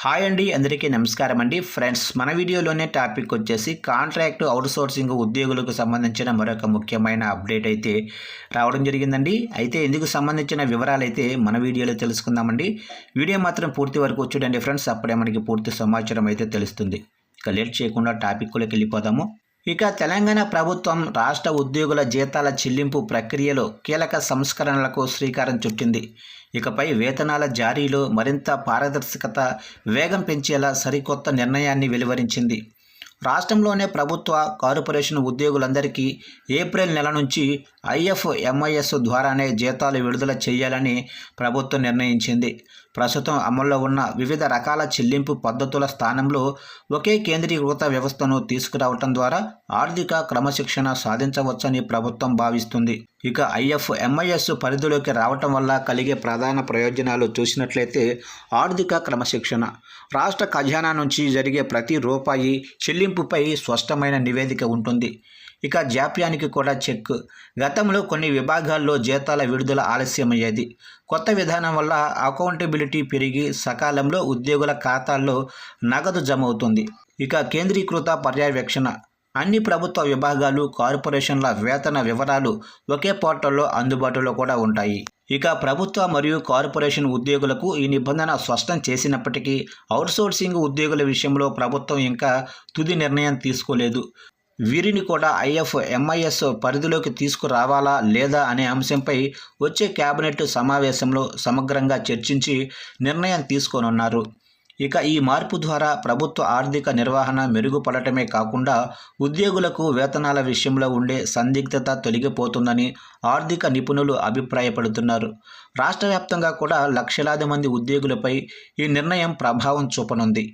Hi అండి, అందరికీ నమస్కారం అండి. ఫ్రెండ్స్, మన వీడియోలోనే టాపిక్ వచ్చేసి కాంట్రాక్ట్ అవుట్సోర్సింగ్ ఉద్యోగులకు సంబంధించిన మరొక ముఖ్యమైన అప్డేట్ అయితే రావడం జరిగిందండి. అయితే ఇందుకు సంబంధించిన వివరాలు అయితే మన వీడియోలో తెలుసుకుందామండి. వీడియో మాత్రం పూర్తి వరకు చూడండి ఫ్రెండ్స్, అప్పుడే మనకి పూర్తి సమాచారం అయితే తెలుస్తుంది. ఇక లేట్ చేయకుండా టాపిక్లోకి వెళ్ళిపోదాము. ఇక తెలంగాణ ప్రభుత్వం రాష్ట్ర ఉద్యోగుల జీతాల చెల్లింపు ప్రక్రియలో కీలక సంస్కరణలకు శ్రీకారం చుట్టింది. ఇకపై వేతనాల జారీలో మరింత పారదర్శకత, వేగం పెంచేలా సరికొత్త నిర్ణయాన్ని వెలువరించింది. రాష్ట్రంలోనే ప్రభుత్వ, కార్పొరేషన్ ఉద్యోగులందరికీ ఏప్రిల్ నెల నుంచి ఐఎఫ్ఎంఐఎస్ ద్వారానే జీతాలు విడుదల చేయాలని ప్రభుత్వం నిర్ణయించింది. ప్రస్తుతం అమల్లో ఉన్న వివిధ రకాల చెల్లింపు పద్ధతుల స్థానంలో ఒకే కేంద్రీకృత వ్యవస్థను తీసుకురావటం ద్వారా ఆర్థిక క్రమశిక్షణ సాధించవచ్చని ప్రభుత్వం భావిస్తుంది. ఇక ఐఎఫ్ఎంఐఎస్ పరిధిలోకి రావటం వల్ల కలిగే ప్రధాన ప్రయోజనాలు చూసినట్లయితే ఆర్థిక క్రమశిక్షణ. రాష్ట్ర ఖజానా నుంచి జరిగే ప్రతి రూపాయి చెల్లింపుపై స్పష్టమైన నివేదిక ఉంటుంది. ఇక జాప్యానికి కూడా చెక్. గతంలో కొన్ని విభాగాల్లో జీతాల విడుదల ఆలస్యమయ్యేది. కొత్త విధానం వల్ల అకౌంటబిలిటీ పెరిగి సకాలంలో ఉద్యోగుల ఖాతాల్లో నగదు జమ అవుతుంది. ఇక కేంద్రీకృత పర్యవేక్షణ. అన్ని ప్రభుత్వ విభాగాలు, కార్పొరేషన్ల వేతన వివరాలు ఒకే పోర్టల్లో అందుబాటులో కూడా ఉంటాయి. ఇక ప్రభుత్వ మరియు కార్పొరేషన్ ఉద్యోగులకు ఈ నిబంధన స్పష్టం చేసినప్పటికీ అవుట్సోర్సింగ్ ఉద్యోగుల విషయంలో ప్రభుత్వం ఇంకా తుది నిర్ణయం తీసుకోలేదు. వీరిని కూడా ఐఎఫ్ఎంఐఎస్ పరిధిలోకి తీసుకురావాలా లేదా అనే అంశంపై వచ్చే కేబినెట్ సమావేశంలో సమగ్రంగా చర్చించి నిర్ణయం తీసుకోనున్నారు. ఇక ఈ మార్పు ద్వారా ప్రభుత్వ ఆర్థిక నిర్వహణ మెరుగుపడటమే కాకుండా ఉద్యోగులకు వేతనాల విషయంలో ఉండే సందిగ్ధత తొలగిపోతుందని ఆర్థిక నిపుణులు అభిప్రాయపడుతున్నారు. రాష్ట్ర వ్యాప్తంగా కూడా లక్షలాది మంది ఉద్యోగులపై ఈ నిర్ణయం ప్రభావం చూపనుంది.